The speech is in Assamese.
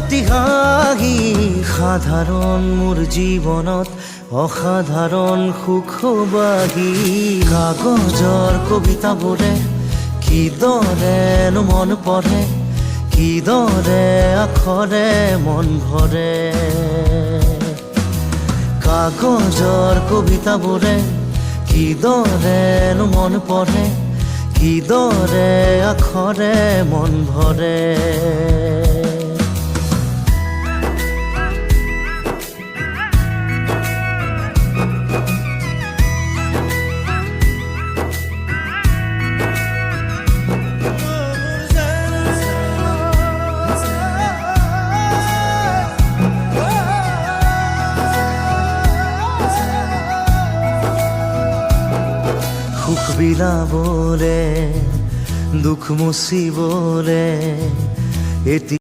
এটি হাঁহি সাধাৰণ মোৰ জীৱনত অসাধাৰণ সুখ বাহি কাগজৰ কবিতাবোৰে কিদৰেনো মন পঢ়ে কিদৰে আখৰে মন ভৰে কাগজৰ কবিতাবোৰে কিদৰেনো মন পঢ়ে কিদৰে আখৰে মন ভৰে সুখ বিলাবলে দুখ মুছিবলে এটি